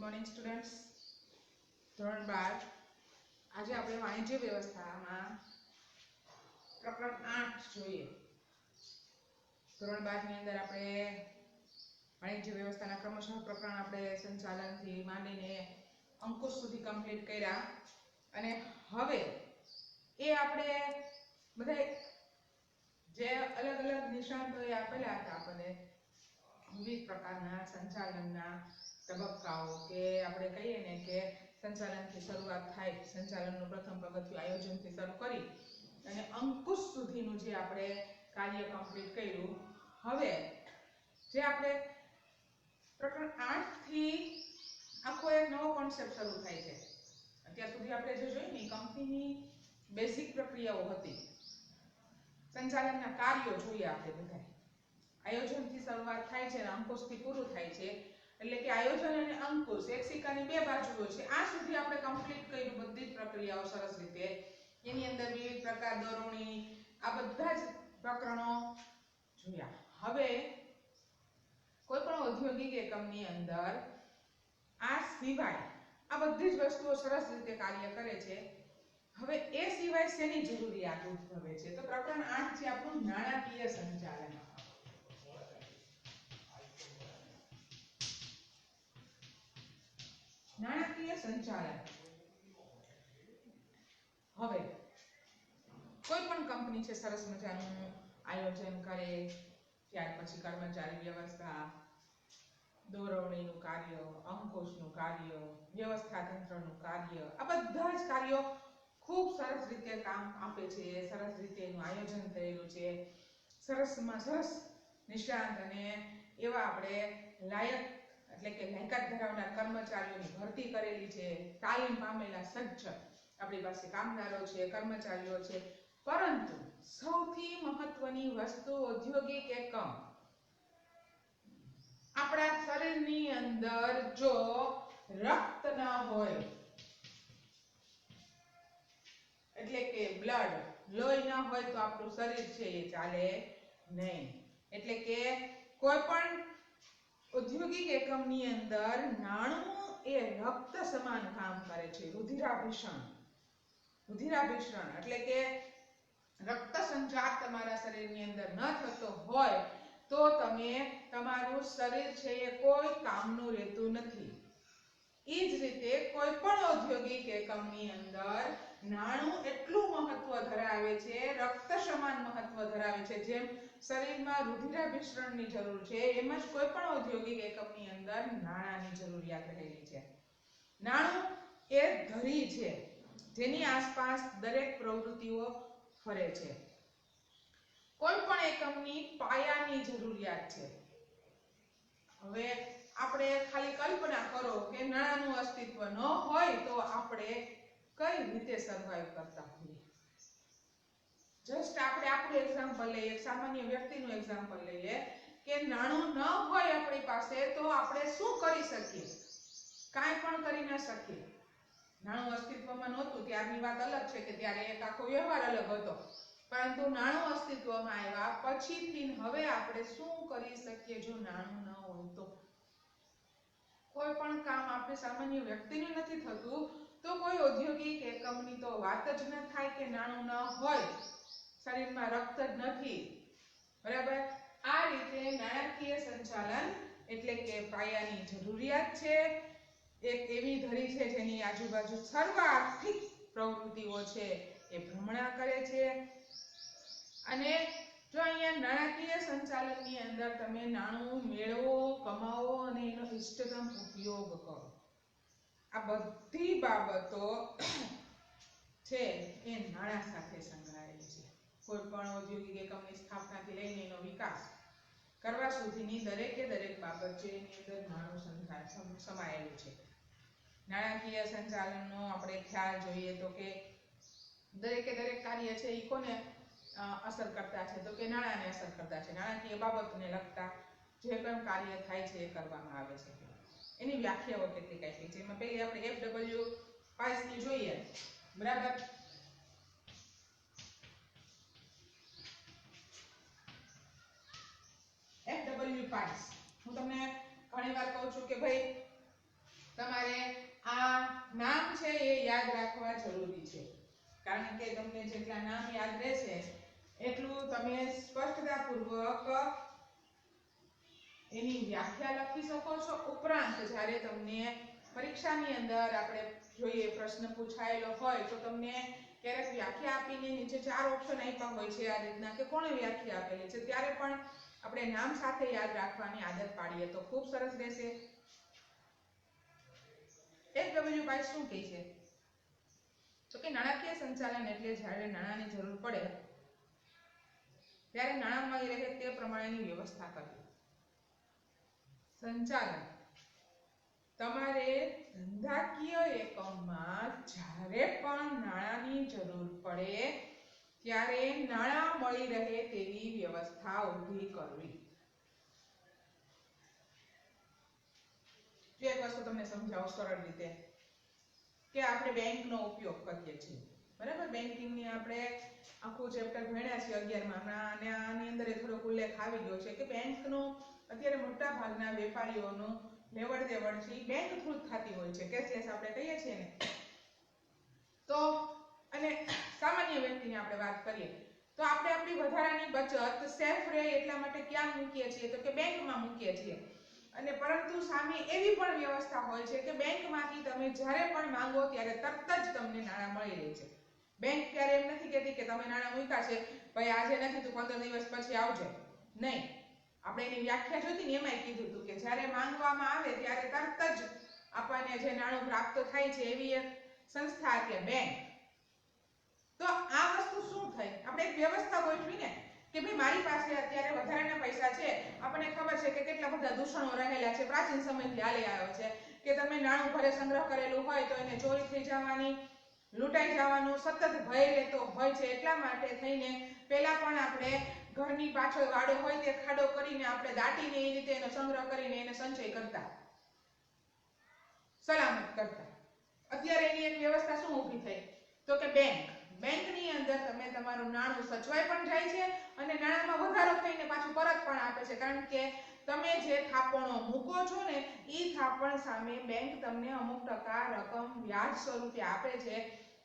Morning students. ધોરણ 12 આજે આપણે વાણિજ્ય વ્યવસ્થામાં પ્રકરણ 8 જોઈએ. ધોરણ 12 ની અંદર આપણે વાણિજ્ય વ્યવસ્થાના ક્રમશઃ પ્રકરણ આપણે સંચાલનથી માંડીને અંકુશ સુધી કમ્પ્લીટ કર્યા અને હવે એ આપણે બધા જે અલગ અલગ નિષ્ણાંતોએ આપેલા હતા આપણને વિવિધ પ્રકારના સંચાલનના તબક્કાઓ કે આપણે કહીએ ને કે સંચાલનથી શરૂઆત થાય, સંચાલનનું પ્રથમ પગથિયું આયોજનથી શરૂ કરી અને અંકુશ સુધીનું જે આપણે કાર્ય કમ્પ્લીટ કર્યું. હવે જે આપણે પ્રકરણ 8 થી આખો એક નવો કોન્સેપ્ટ શરૂ થાય છે. અત્યાર સુધી આપણે જે જોયું ને કંપનીની બેઝિક પ્રક્રિયાઓ હતી, સંચાલનના કાર્યો જોઈએ આપણે બધા. આયોજનથી શરૂઆત થાય છે અને અંકુશથી પૂરું થાય છે, એટલે કે આયોજન અને અંકુશ એક સિક્કાની બે બાજુઓ છે. આ સુધી આપણે કમ્પ્લીટ કર્યું બધી જ પ્રક્રિયાઓ સરસ રીતે. એની અંદર વિવિધ પ્રકાર દોરવણી આ બધા જ પ્રકરણો જોયા. હવે કોઈ પણ ઔદ્યોગિક એકમની અંદર આ સિવાય આ બધી જ વસ્તુઓ સરસ રીતે કાર્ય કરે છે. હવે એ સિવાય શેની જરૂરિયાત ઉદ્ભવે છે? તો પ્રકરણ 8 છે આપણું નાણાકીય સંચાલન. નાણાકીય સંચાલન. હવે કોઈ પણ કંપની છે સરસ મજાનું આયોજન કરે, ત્યાર પછી કર્મચારી વ્યવસ્થા, દોરવણીનું કાર્ય, અંકુશનું કાર્ય, વ્યવસ્થા તંત્રનું કાર્ય, આ બધા જ કાર્યો ખૂબ સરસ રીતે કામ આપે છે. સરસ રીતે એનું આયોજન થયેલું છે. સરસમાં સરસ નિષ્ણાંત અને એવા આપણે લાયક એટલે કે લાયકાત ધરાવનાર કર્મચારીઓની ભરતી કરેલી છે. તાલીમ પામેલા સજ્જ આપણી પાસે કામદારો છે, કર્મચારીઓ છે. પરંતુ સૌથી મહત્વની વસ્તુ ઔદ્યોગિક એકમ આપણા શરીરની અંદર જો રક્ત ન હોય, એટલે કે બ્લડ, લોહી ન હોય તો આપણું શરીર છે એ ચાલે નહીં. એટલે કે કોઈ પણ ઔદ્યોગિક એકમની અંદર નાણું એ રક્ત સમાન કામ કરે છે. રુધિરાભિસરણ એટલે કે રક્ત સંચાર તમારા શરીરની અંદર ન થતો હોય તો તમારું શરીર છે એ કોઈ કામનું રહેતું નથી. એ જ રીતે કોઈ પણ ઔદ્યોગિક એકમની અંદર નાણું એટલું મહત્વ ધરાવે છે, રક્ત સમાન મહત્વ ધરાવે છે. જેમ શરીરમાં રુધિરાભિસરણની જરૂર છે, એમ જ કોઈ પણ ઔદ્યોગિક એકમની અંદર નાણાંની જરૂરિયાત રહેલી છે. નાણું એ ધરી છે જેની આસપાસ દરેક પ્રવૃત્તિઓ ફરે છે. કોઈ પણ એકમની પાયાની જરૂરિયાત છે. હવે આપણે ખાલી કલ્પના કરો કે નાણાંનું અસ્તિત્વ ન હોય તો આપણે કઈ રીતે સર્વાઈવ કરતા હોઈએ. જસ્ટ આપણે આપણું એક્ઝામ્પલ લઈએ, સામાન્ય વ્યક્તિનું એક્ઝામ્પલ લઈએ કે નાણું ન હોય આપણી પાસે તો આપણે શું કરી શકીએ? કાંઈ પણ કરી ન શકીએ. નાણું અસ્તિત્વમાં નહોતું ત્યારની વાત અલગ છે કે ત્યારે એક આખો વ્યવહાર અલગ હતો, પરંતુ નાણું અસ્તિત્વમાં આવ્યા પછીથી હવે આપણે શું કરી શકીએ જો નાણું ન હોય તો? કોઈ પણ કામ આપણે સામાન્ય વ્યક્તિને નથી થતું તો કોઈ ઔદ્યોગિક એકમની તો વાત જ ન થાય કે નાણું ન હોય, શરીરમાં રક્ત જ નથી. બરાબર? આ રીતે નાણાકીય સંચાલન એટલે કે પાયાની જરૂરિયાત છે. એક એવી ધરી છે જેની આજુબાજુ સર્વ આર્થિક પ્રવૃત્તિઓ છે એ ભ્રમણા કરે છે. અને જો અહીંયા નાણાકીય સંચાલનની અંદર તમે નાણું મેળવો, કમાવો અને એનો ઇષ્ટતમ ઉપયોગ કરો, આ બધી બાબતો છે એ નાણાં સાથે સંકળાયેલી છે. કોઈ પણ ઔદ્યોગિક એકમની સ્થાપનાથી લઈને એનો વિકાસ કરવા સુધીની દરેકે દરેક બાબત છે એની અંદર નાણું સમાયેલું છે. નાણાકીય સંચાલનનો આપણે ખ્યાલ જોઈએ તો કે દરેકે દરેક કાર્ય છે એ કોને અસર કરતા છે? તો કે નાણાંને અસર કરતા છે. નાણાકીય બાબતને લગતા જે પણ કાર્ય થાય છે એ કરવામાં આવે છે. એની વ્યાખ્યાઓ કેટલીક આપી છે. એમાં પહેલી આપણે FW ની જોઈએ. બરાબર? FW હું તમને ઘણી વાર કહું છું કે ભાઈ તમારે આ નામ છે એ યાદ રાખવા જરૂરી છે, કારણ કે તમને જેટલા નામ યાદ રહેશે એટલું તમે સ્પષ્ટતાપૂર્વક એની વ્યાખ્યા લખી શકો છો। ઉપરાંત જ્યારે તમને પરીક્ષાની અંદર આપણે જોઈએ પ્રશ્ન પૂછાયેલો હોય તો તમને ક્યારેક વ્યાખ્યા આપીને નીચે 4 ઓપ્શન આપ્યા હોય છે આ રીતના કે કોણે વ્યાખ્યા આપેલી છે, ત્યારે પણ આપણે નામ સાથે યાદ રાખવાની આદત પાડીએ તો ખૂબ સરસ રહેશે। FW બાય શું કહે છે તો કે નાણાકીય સંચાલન એટલે જ્યારે નાણાંની જરૂર પડે ત્યારે નાણાં મળી રહે તે પ્રમાણેની વ્યવસ્થા કરવી। સંચાલન તમારે ધંધાકીય એકમમાં જ્યારે પણ નાણાંની જરૂર પડે ત્યારે નાણાં મળી રહે તેવી વ્યવસ્થા ઊભી કરવી। જો એક વસ્તુ તમને સમજાવું સરળ રીતે કે આપણે બેંકનો ઉપયોગ કરીએ છીએ, બરાબર? બેન્કિંગની આપણે આખું ચેપ્ટર ભણ્યા છે 11માં અને આની અંદર થોડોક ઉલ્લેખ આવી ગયો છે કે બેંકનો અત્યારે મોટા ભાગના વેપારીઓનો લેવડ દેવડ છે બેંક થ્રુ થતી હોય છે, કેશલેસ આપણે કહીએ છીએ ને। તો અને સામાન્ય વ્યક્તિની આપણે વાત કરીએ તો આપણે આપણી વધારાની બચત સેફ રહે એટલા માટે ક્યાં મૂકીએ છીએ તો કે બેંકમાં મૂકીએ છીએ, અને પરંતુ સામે એવી પણ વ્યવસ્થા હોય છે કે બેંકમાંથી તમે જ્યારે પણ માંગો ત્યારે તરત જ તમને નાણાં મળી રહે છે। બેંક ક્યારે એમ નથી કહેતી કે તમે નાણાં મૂક્યા છે ભાઈ આજે નથી તો 15 દિવસ પછી આવજો, નહીં। આપણે એની વ્યાખ્યા જોતી ને એમાંય કીધું હતું કે જ્યારે માંગવામાં આવે ત્યારે તરત જ આપણને જે નાણું પ્રાપ્ત થાય છે એવી એક સંસ્થા કે બેંક। તો આ વસ્તુ શું થઈ આપણે એક વ્યવસ્થા ગોઠવી ને કે ભાઈ મારી પાસે અત્યારે વધારાના પૈસા છે, આપણને ખબર છે કે કેટલા બધા દૂષણો રહેલા છે, પ્રાચીન સમયથી હાલે આવ્યો છે કે તમે નાણું ઘરે સંગ્રહ કરેલું હોય તો એને ચોરી થઈ જવાની, લૂંટાઈ જવાનું સતત ભય રહેતો હોય છે, એટલા માટે થઈને પહેલા પણ આપણે ઘરની પાછળ વાડો હોય તે ખાડો કરીને આપણે દાટીને એ રીતે એનો સંગ્રહ કરીને એને સંચય કરતા, સલામત કરતા। અત્યારે એની એક વ્યવસ્થા શું ઊભી થઈ તો કે બેંકની અંદર તમે તમારું નાણું સચવાઈ પણ જાય છે અને નાણાંમાં વધારો થઈને પાછું પરત પણ આપે છે, કારણ કે તમે જે થાપણો મૂકો છો ને એ થાપણ સામે બેંક તમને અમુક ટકા રકમ વ્યાજ સ્વરૂપે આપે છે,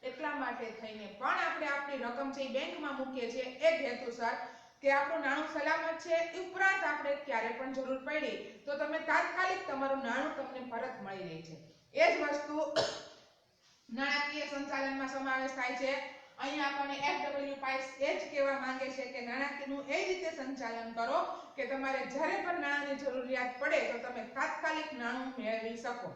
એટલા માટે થઈને પણ આપણે આપણી રકમ છે એ બેંકમાં મૂકીએ છીએ એક હેતુસર કે આપણું નાણું સલામત છે। ઉપરાંત આપણે ક્યારે પણ જરૂર પડી તો તમે તાત્કાલિક તમારું નાણું તમને પરત મળી રહે છે। એ જ વસ્તુ નાણાકીય સંચાલનમાં સમાવેશ થાય છે। અહીંયા આપણને FW પાઇસ એ જ કહેવા માંગે છે કે નાણાકીયનું એ રીતે સંચાલન કરો કે તમારે જ્યારે પણ નાણાંની જરૂરિયાત પડે તો તમે તાત્કાલિક નાણું મેળવી શકો।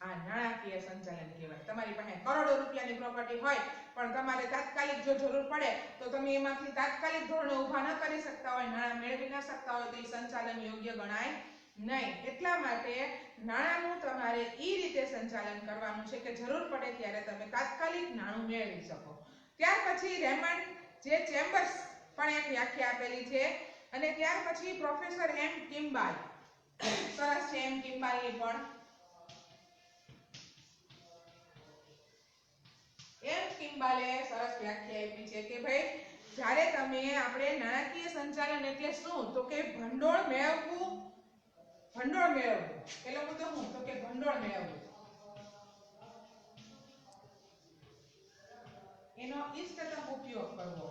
આ નાણાકીય સંચાલન કહેવાય। તમારી પાસે કરોડો રૂપિયાની પ્રોપર્ટી હોય પણ તમારે તાત્કાલિક જો જરૂર પડે તો તમે એમાંથી તાત્કાલિક ધોરણે ઊભા ન કરી શકતા હોય, નાણાં મેળવી ન શકતા હોય તો એ સંચાલન યોગ્ય ગણાય નહીં। એટલા માટે નાણાંનું તમારે એ રીતે સંચાલન કરવાનું છે કે જરૂર પડે ત્યારે તમે તાત્કાલિક નાણું મેળવી શકો। ત્યાર પછી રેમન્ડ જે ચેમ્બર્સ પણ એક વ્યાખ્યા આપેલી છે, અને ત્યાર પછી પ્રોફેસર એમ કિમ્બાલ સરસ છે, એમ કિમ્બાલની પણ એમ કિમ્બાલે સરસ વ્યાખ્યા આપી છે કે ભાઈ જ્યારે તમે આપણે નાણાકીય સંચાલન એટલે શું તો કે ભંડોળ મેળવવું, પેલો મુદ્દો શું તો કે ભંડોળ મેળવવું, એનો ઇષ્ટતમ ઉપયોગ કરવો,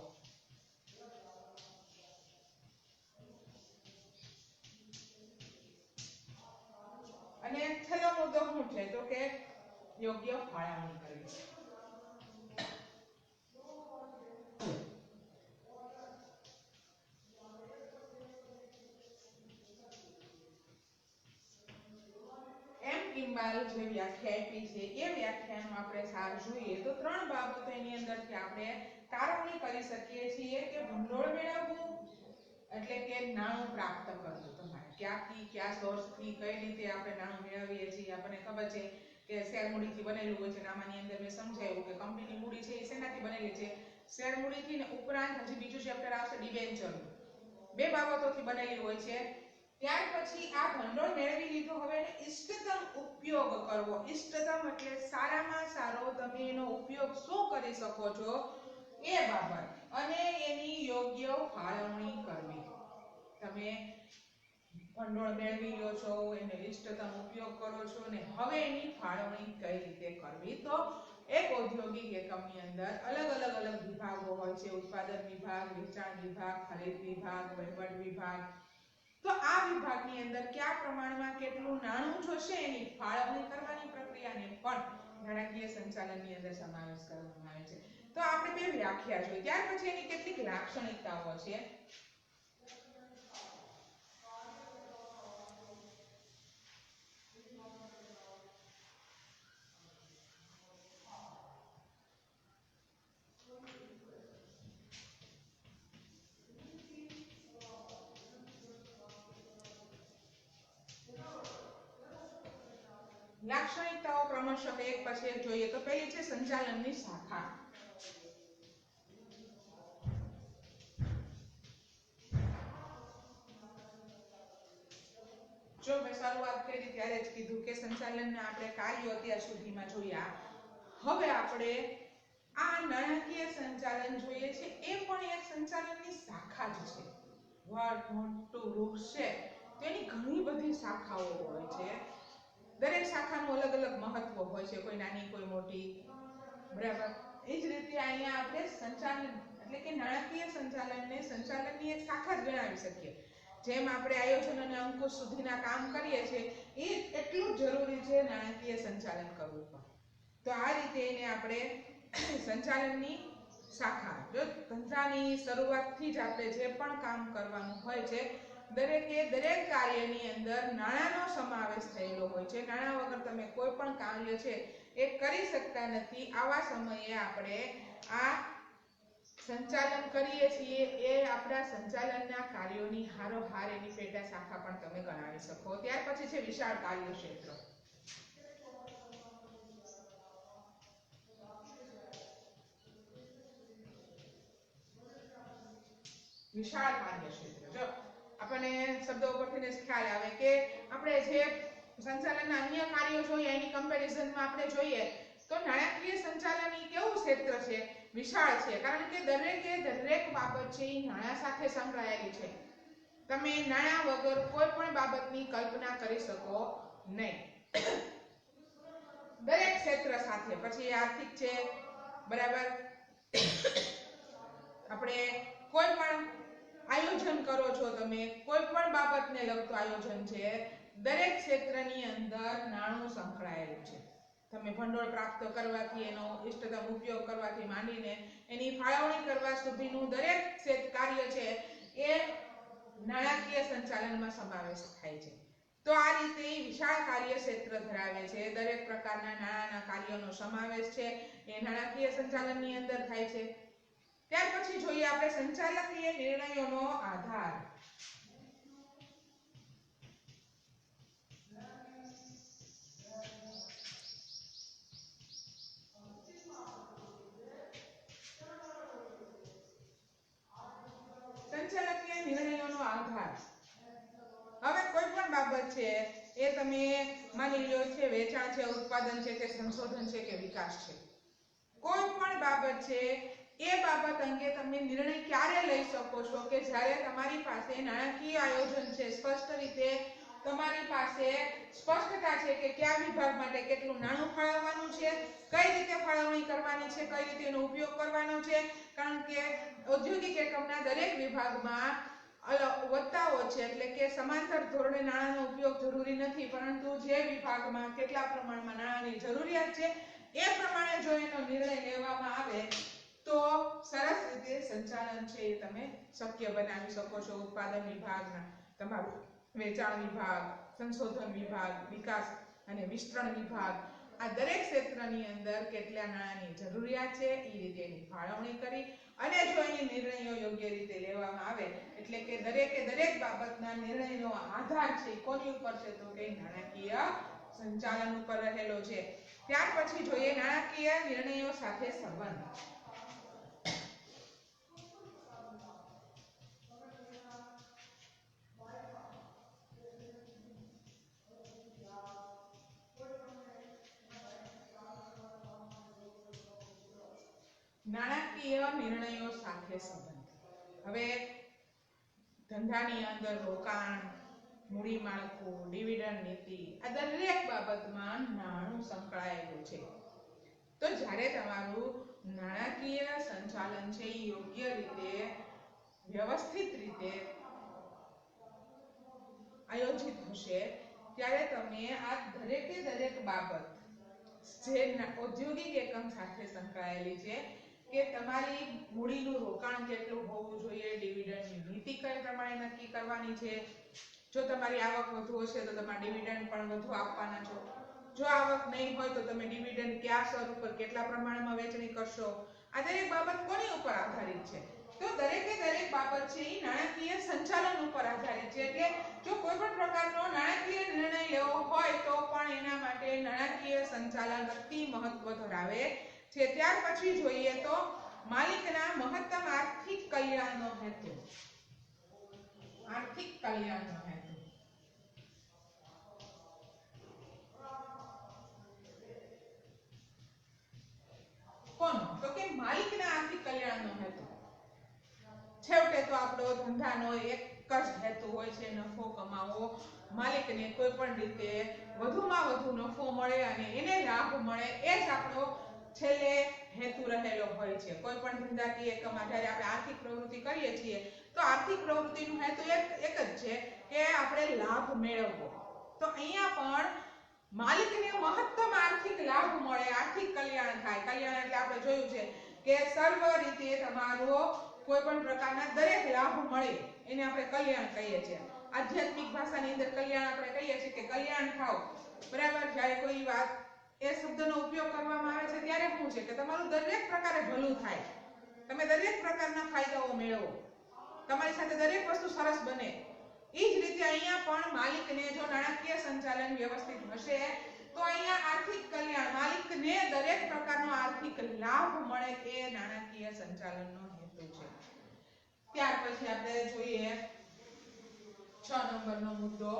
અને છેલ્લો મુદ્દો શું છે તો કે યોગ્ય ફાળવણી કરવી। કિમ્બાલ જે વ્યાખ્યા આપી છે એ વ્યાખ્યાનો આપણે સાર જોઈએ તો 3 બાબતો એની અંદરથી આપણે તારવણી કરી શકીએ છીએ કે ભંડોળ મેળવવું એટલે કે નાણું પ્રાપ્ત કરવું, તમારે ક્યાંથી કયા સોર્સથી કઈ રીતે આપણે નાણું મેળવીએ છીએ। આપણને ખબર છે કે શેર મૂડીથી બનેલું હોય છે, આમાંની અંદર મેં સમજાવ્યું કે કંપનીની મૂડી છે એ શેનાથી બનેલી છે, શેર મૂડીથી, ને ઉપરાંત હજી બીજું ચેપ્ટર આવશે ડિબેન્ચર, 2 બાબતોથી બનેલી હોય છે। ત્યાર પછી આ ભંડોળ મેળવી લીધું, હવે એનો ઇષ્ટતમ ઉપયોગ કરવો, ઇષ્ટતમ એટલે સારામાં સારો તમે એનો ઉપયોગ શું કરી શકો છો એ બાબત, અને એની યોગ્ય ફાળવણી કરવી। તમે ભંડોળ મેળવી લ્યો છો, એનો ઇષ્ટતમ ઉપયોગ કરો છો અને હવે એની ફાળવણી કઈ રીતે કરવી. તો એક ઔદ્યોગિક એકમની અંદર અલગ વિભાગો હોય છે. ઉત્પાદન વિભાગ, વેચાણ વિભાગ, ખરીદ વિભાગ, વહીવટ વિભાગ. તો આ વિભાગની અંદર કયા પ્રમાણમાં કેટલું નાણું જોશે એની ફાળવણી કરવાની પ્રક્રિયાને પણ નાણાકીય સંચાલનની અંદર સમાવેશ કરવામાં આવે છે. તો આપણે બે વ્યાખ્યા જોઈ. ત્યાર પછી એની કેટલીક લાક્ષણિકતાઓ છે. લાક્ષણિકતાઓ ક્રમશઃ એક પછી એક જોઈએ. તો પહેલી છે સંચાલનની શાખા. જો મેં શરૂઆત કરી ત્યારે જ કીધું કે સંચાલનના આપણે કાર્યો અત્યાર સુધીમાં જોયા. હવે આપણે આ નાણાકીય સંચાલન જોઈએ છે એ પણ એક સંચાલનની શાખા જ છે. મોટું વૃક્ષ છે તેની ઘણી બધી શાખાઓ હોય છે. દરેક શાખાનું અલગ મહત્વ હોય છે, કોઈ નાની કોઈ મોટી, બરાબર. એ જ રીતે અહીંયા આપણે સંચાલન એટલે કે નાણાકીય સંચાલનને સંચાલનની એક શાખા જ ગણાવી શકીએ. જેમ આપણે આયોજન અને અંકુશ સુધીના કામ કરીએ છીએ એ એટલું જ જરૂરી છે નાણાકીય સંચાલન કરવું પણ. તો આ રીતે એને આપણે સંચાલનની શાખા. જો ધંધાની શરૂઆતથી જ આપણે જે પણ કામ કરવાનું હોય છે દરેક કાર્યની અંદર નાણાંનો સમાવેશ થયેલો હોય છે. નાણાં વગર તમે કોઈ પણ કાર્ય છે એ કરી શકતા નથી. આવા સમયે આપણે આ સંચાલન કરીએ છીએ એ આપણા સંચાલનના કાર્યોની હારોહાર એની પેટા શાખા પણ તમે ગણાવી શકો. ત્યાર પછી છે વિશાળ કાર્યક્ષેત્ર. વિશાળ કાર્યક્ષેત્ર. જો આપણને શબ્દો ઉપરથી જ ખ્યાલ આવે કે આપણે જે સંચાલનના અન્ય કાર્યો જોઈએ એની કમ્પેરિઝનમાં આપણે જોઈએ તો નાણાકીય સંચાલન એ કેવું ક્ષેત્ર છે? વિશાળ છે. કારણ કે દરેક બાબત છે એ નાણાં સાથે સંકળાયેલી છે. તમે નાણાં વગર કોઈ પણ બાબતની કલ્પના કરી શકો નહીં. દરેક ક્ષેત્ર સાથે. પછી આર્થિક છે, બરાબર. આપણે કોઈ પણ આયોજન કરો છો, તમે કોઈ પણ બાબતને લગતું આયોજન છે, દરેક ક્ષેત્રની અંદર નાણું સંકળાયેલું છે. તમે ભંડોળ પ્રાપ્ત કરવાથી, એનો ઇષ્ટતમ ઉપયોગ કરવાથી માંડીને એની ફાળવણી કરવા સુધીનું દરેક કાર્ય છે એ નાણાકીય સંચાલનમાં સમાવેશ થાય છે. તો આ રીતે વિશાળ કાર્યક્ષેત્ર ધરાવે છે. દરેક પ્રકારના નાણાંના કાર્યોનો સમાવેશ છે એ નાણાકીય સંચાલનની અંદર થાય છે. ત્યાર પછી જોઈએ આપણે સંચાલકીય નિર્ણયોનો આધાર. સંચાલકીય નિર્ણયોનો આધાર. હવે કોઈ પણ બાબત છે એ તમે માની લો છે વેચાણ છે, ઉત્પાદન છે કે સંશોધન છે કે વિકાસ છે, કોઈ પણ બાબત છે એ બાબત અંગે તમે નિર્ણય ક્યારે લઈ શકો છો કે જ્યારે તમારી પાસે નાણાકીય આયોજન છે, સ્પષ્ટ રીતે તમારી પાસે સ્પષ્ટતા છે કે કયા વિભાગ માટે કેટલું નાણું ફાળવવાનું છે, કઈ રીતે ફાળવણી કરવાની છે, કઈ રીતે એનો ઉપયોગ કરવાનો છે. કારણ કે ઔદ્યોગિક એકમના દરેક વિભાગમાં વત્તાઓ છે, એટલે કે સમાંતર ધોરણે નાણાંનો ઉપયોગ જરૂરી નથી, પરંતુ જે વિભાગમાં કેટલા પ્રમાણમાં નાણાંની જરૂરિયાત છે એ પ્રમાણે જો એનો નિર્ણય લેવામાં આવે તો સરસ રીતે સંચાલન છે એ તમે શક્ય બનાવી શકો છો. ઉત્પાદન વિભાગના તમારું વેચાણ વિભાગ, સંશોધન વિભાગ, વિકાસ અને વિસ્તરણ વિભાગ, આ દરેક ક્ષેત્રની અંદર કેટલા નાણાંની જરૂરિયાત છે એ રીતે એની ફાળવણી કરી અને જો એની નિર્ણયો યોગ્ય રીતે લેવામાં આવે એટલે કે દરેક બાબતના નિર્ણયનો આધાર છે કોની ઉપર છે? તો કે નાણાકીય સંચાલન ઉપર રહેલો છે. ત્યાર પછી જોઈએ નાણાકીય નિર્ણયો સાથે સંબંધ. નાણાકીય નિર્ણયો સાથે સંબંધ. હવે ધંધાની અંદર રોકાણ, મૂડી માળખું, ડિવિડન્ડ નીતિ, આ દરેક બાબતમાં નાણું સંકળાયેલું છે. તો જ્યારે તમારું નાણાકીય સંચાલન છે એ યોગ્ય રીતે વ્યવસ્થિત રીતે આયોજિત હશે ત્યારે તમે આ દરેકે દરેક બાબત જે ઔદ્યોગિક એકમ સાથે સંકળાયેલી છે કે તમારી મૂડીનું રોકાણ કેટલું હોવું જોઈએ, ડિવિડન્ડની નીતિ કઈ પ્રમાણે નક્કી કરવાની છે, જો તમારી આવક વધુ હશે તો તમારે ડિવિડન્ડ પણ વધુ આપવાના છો, જો આવક નહીં હોય તો તમે ડિવિડન્ડ કયા સ્વરૂપ પર કેટલા પ્રમાણમાં વેચણી કરશો, આ દરેક બાબત કોની ઉપર આધારિત છે? તો દરેકે દરેક બાબત છે એ નાણાકીય સંચાલન ઉપર આધારિત છે. એટલે જો કોઈ પણ પ્રકારનો નાણાકીય નિર્ણય લેવો હોય તો પણ એના માટે નાણાકીય સંચાલન અતિ મહત્વ ધરાવે છે. ત્યાર પછી જોઈએ તો માલિકના મહત્તમ આર્થિક કલ્યાણનો હેતુ. આર્થિક કલ્યાણનો હેતુ કોનો? તો કે માલિકના આર્થિક કલ્યાણનો હેતુ. છેવટે તો આપણો ધંધાનો એક જ હેતુ હોય છે, નફો કમાવો. માલિકને કોઈ પણ રીતે વધુમાં વધુ નફો મળે અને એને લાભ મળે, એ જ આપણો છેલ્લે હેતુ રહેલો હોય છે. કોઈ પણ ધંધાકીય એકમમાં જ્યારે આપણે આર્થિક પ્રવૃત્તિ કરીએ છીએ તો આર્થિક પ્રવૃત્તિનો હેતુ એક જ છે કે આપણે લાભ મેળવવો. તો અહીંયા પણ માલિકને મહત્તમ આર્થિક લાભ મળે, આર્થિક કલ્યાણ થાય. કલ્યાણ એટલે આપણે જોયું છે કે સર્વ રીતે તમારો કોઈ પણ પ્રકારના દરેક લાભ મળે એને આપણે કલ્યાણ કહીએ છીએ. આધ્યાત્મિક ભાષાની અંદર કલ્યાણ આપણે કહીએ છીએ કે કલ્યાણ થાવ. બરાબર? જ્યારે કોઈ વાત એ શબ્દનો ઉપયોગ કરવામાં આવે છે ત્યારે શું છે કે તમારું દરેક પ્રકારે ભલું થાય, તમે દરેક પ્રકારના ફાયદાઓ મેળવો, તમારી સાથે દરેક વસ્તુ સરસ બને. એ જ રીતે અહીંયા પણ માલિકને જો નાણાકીય સંચાલન વ્યવસ્થિત હશે તો અહીંયા આર્થિક કલ્યાણ, માલિકને દરેક પ્રકારનો આર્થિક લાભ મળે એ નાણાકીય સંચાલનનો હેતુ છે. ત્યાર પછી આપણે જોઈએ 6 નંબરનો મુદ્દો,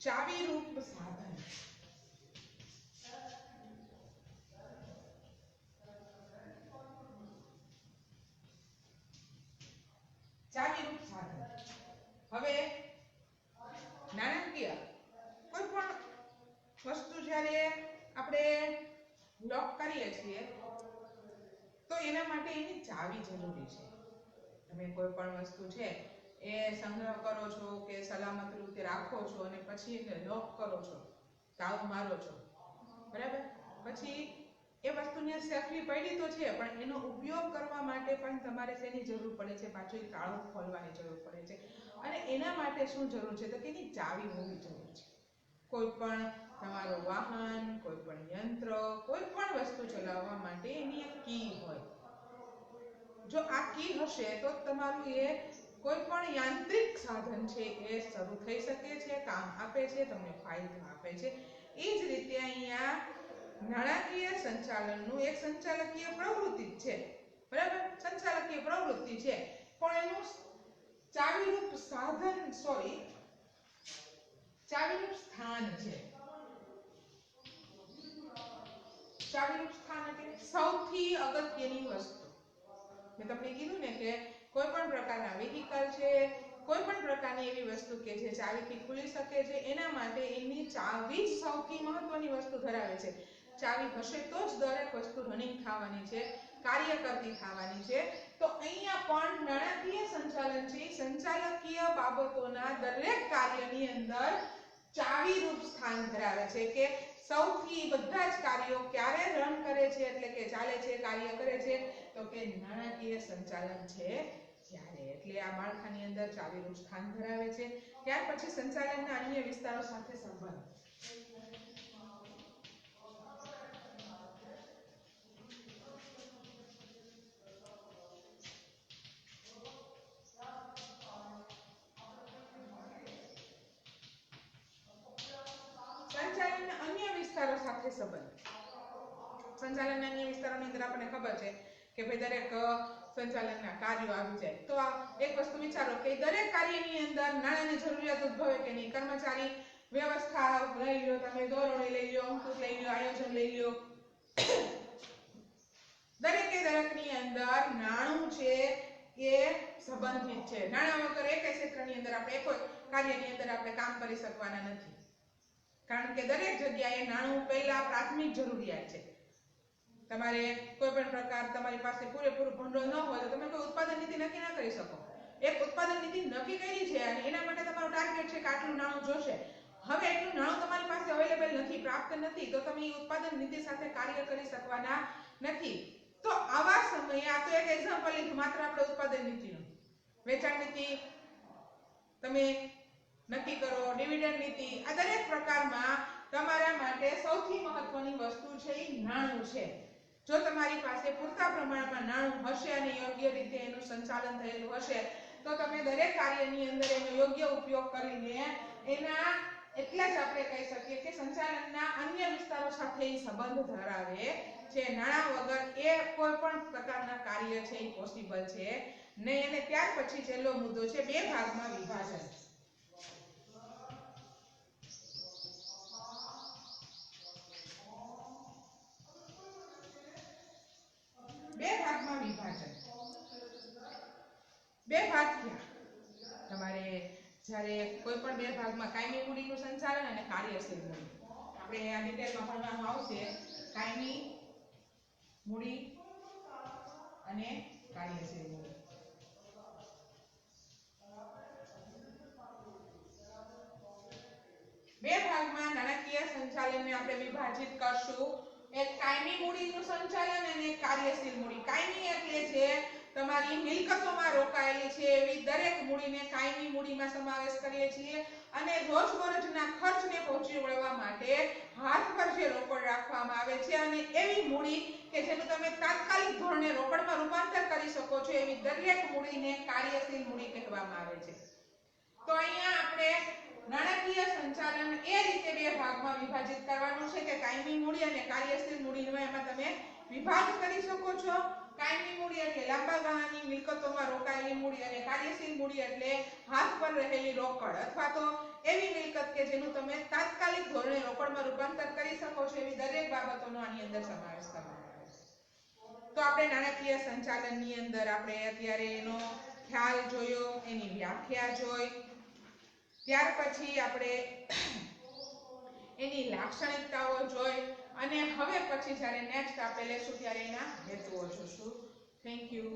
ચાવીરૂપ સાધન. ચાવીરૂપ સાધન. હવે નાણાકીય કોઈ પણ વસ્તુ જ્યારે આપણે લોક કરીએ છીએ તો એના માટે એની ચાવી જરૂરી છે. તમે કોઈ પણ વસ્તુ છે એ સંગ્રહ કરો છો કે સલામત રીતે રાખો છો અને પછી એને લોક કરો છો, તાળું મારો છો, બરાબર? પછી એ વસ્તુને સેફલી પડી તો છે પણ એનો ઉપયોગ કરવા માટે પણ તમારે શેની જરૂર પડે છે? પાછું એ તાળું ખોલવાની જરૂર પડે છે. અને એના માટે શું જરૂર છે? તો કે એની ચાવી હોવી જરૂર છે. કોઈ પણ તમારો વાહન, કોઈ પણ યંત્ર, કોઈ પણ વસ્તુ ચલાવવા માટે એની એક કી હોય. જો આ કી હશે તો તમારું એ કોઈ પણ યાંત્રિક સાધન છે એ શરૂ થઈ શકે છે, કામ આપે છે, તમને ફાયદો આપે છે. એ જ રીતે અહીંયા નાણાકીય સંચાલનનું એક સંચાલકીય પ્રવૃત્તિ છે, બરાબર? સંચાલકીય પ્રવૃત્તિ છે પણ એનું ચાવીરૂપ સાધન, ચાવીરૂપ સ્થાન છે. ચાવીરૂપ સ્થાન એટલે સૌથી અગત્યની વસ્તુ. મેં તમને કીધું ને કે કોઈ પણ પ્રકારના વ્હીકલ છે, કોઈ પણ પ્રકારની એવી વસ્તુ કે જે ચાવીથી ખુલી શકે છે, એના માટે એની ચાવી જ સૌથી મહત્વની વસ્તુ ધરાવે છે. ચાવી હશે તો જ દરેક વસ્તુ રનિંગ થવાની છે, કાર્ય કરતી થવાની છે. તો અહીંયા પણ નાણાકીય સંચાલન છે, સંચાલકીય બાબતોના દરેક કાર્યની અંદર ચાવીરૂપ સ્થાન ધરાવે છે કે સૌથી બધા જ કાર્યો ક્યારે રન કરે છે, એટલે કે ચાલે છે, કાર્ય કરે છે, તો કે નાણાકીય સંચાલન છે ત્યારે. એટલે આ માળખાની અંદર ચાવીરૂપ સ્થાન ધરાવે છે. ત્યાર પછી સંચાલનના અન્ય વિસ્તારો સાથે સંબંધ. સંચાલનના અન્ય વિસ્તારો સાથે સંબંધ. સંચાલનના અન્ય વિસ્તારોની અંદર આપણને ખબર છે કે ભાઈ દરેક સંચાલનના કાર્યો આવી જાય. તો આ એક વસ્તુ વિચારો કે દરેક કાર્યની અંદર નાણાંની જરૂરિયાત ઉદ્ભવે કે નહીં? કર્મચારી વ્યવસ્થા લઈ લો, તમે દોરણી લઈ લો, અંકુશ લઈ લો, આયોજન લઈ લો, દરેકની અંદર નાણું છે એ સંબંધિત છે. નાણાં વગર એક ક્ષેત્રની અંદર આપણે કોઈ કાર્યની અંદર આપણે કામ કરી શકવાના નથી, કારણ કે દરેક જગ્યાએ નાણું પહેલા પ્રાથમિક જરૂરિયાત છે. તમારે કોઈ પણ પ્રકાર તમારી પાસે પૂરેપૂરું ભંડોળ ન હોય તો તમે કોઈ ઉત્પાદન નીતિ નક્કી ના કરી શકો. એક ઉત્પાદન નીતિ નક્કી કરી છે અને એના માટે તમારું ટાર્ગેટ છે કે આટલું નાણું જોશે. હવે એટલું નાણું તમારી પાસે અવેલેબલ નથી, પ્રાપ્ત નથી, તો તમે એ ઉત્પાદન નીતિ સાથે કાર્ય કરી શકવાના નથી. તો આવા સમયે આ તો એક એક્ઝામ્પલ લીધું માત્ર આપણે ઉત્પાદન નીતિનું. વેચાણ નીતિ તમે નક્કી કરો, ડિવિડન્ડ નીતિ, આ દરેક પ્રકારમાં તમારા માટે સૌથી મહત્વની વસ્તુ છે એ નાણું છે. જો તમારી પાસે પૂરતા પ્રમાણમાં નાણું હશે અને યોગ્ય રીતે એનું સંચાલન થયેલું હશે તો તમે દરેક કાર્યની અંદર એનો યોગ્ય ઉપયોગ કરીને એના એટલા જ આપણે કહી શકીએ કે સંચાલનના અન્ય વિસ્તારો સાથે સંબંધ ધરાવે છે. નાણાં વગર એ કોઈ પણ પ્રકારના કાર્ય છે એ પોસિબલ છે નહીં. અને ત્યાર પછી છેલ્લો મુદ્દો છે બે ભાગમાં વિભાજન. બે ભાગમાં વિભાજન. બે ભાગ ક્યાં? તમારે જ્યારે કોઈ પણ બે ભાગમાં કાયમી મૂડીનું સંચાલન અને કાર્યશીલ મૂડી, આપણે આ ડિટેલમાં ભણવાનું આવશે. કાયમી મૂડી અને કાર્યશીલ મૂડી. બે ભાગમાં નાણાકીય સંચાલનને આપણે વિભાજિત કરશું. એક કાયમી મૂડીનું સંચાલન અને કાર્યશીલ મૂડી. કાયમી એટલે છે તમારી મિલકતોમાં રોકાયેલી છે એવી દરેક મૂડીને કાયમી મૂડીમાં સમાવેશ કરીએ છીએ અને રોજબરોજના ખર્ચને પહોંચી વળવા માટે હાથ પર જે રોકડ રાખવામાં આવે છે અને એવી મૂડી કે જેનું તમે તાત્કાલિક ધોરણે રોકડમાં રૂપાંતર કરી શકો છો એવી દરેક મૂડીને કાર્યશીલ મૂડી કહેવામાં આવે છે. તો અહીંયા આપણે નાણાકીય સંચાલન એ રીતે બે ભાગમાં વિભાજિત કરવાનું છે કે કાયમી મૂડી અને કાર્યશીલ મૂડીનો એમાં તમે વિભાગ કરી શકો છો. કાયમી મૂડી એટલે લાંબા ગાળાની મિલકતોમાં રોકાયેલી મૂડી અને કાર્યશીલ મૂડી એટલે હાથ પર રહેલી રોકડ અથવા તો એવી મિલકત કે જેનું તમે તાત્કાલિક ધોરણે રોકડમાં રૂપાંતર કરી શકો છો એવી દરેક બાબતોનો આની અંદર સમાવેશ કરવામાં આવે છે. તો આપણે નાણાકીય સંચાલનની અંદર આપણે અત્યારે એનો ખ્યાલ જોયો, એની વ્યાખ્યા જોઈ, ત્યાર પછી આપણે એની લાક્ષણિકતાઓ જોઈ અને હવે પછી જ્યારે નેક્સ્ટ આપણે લેશું ત્યારે એના હેતુઓ જોશું. Thank you.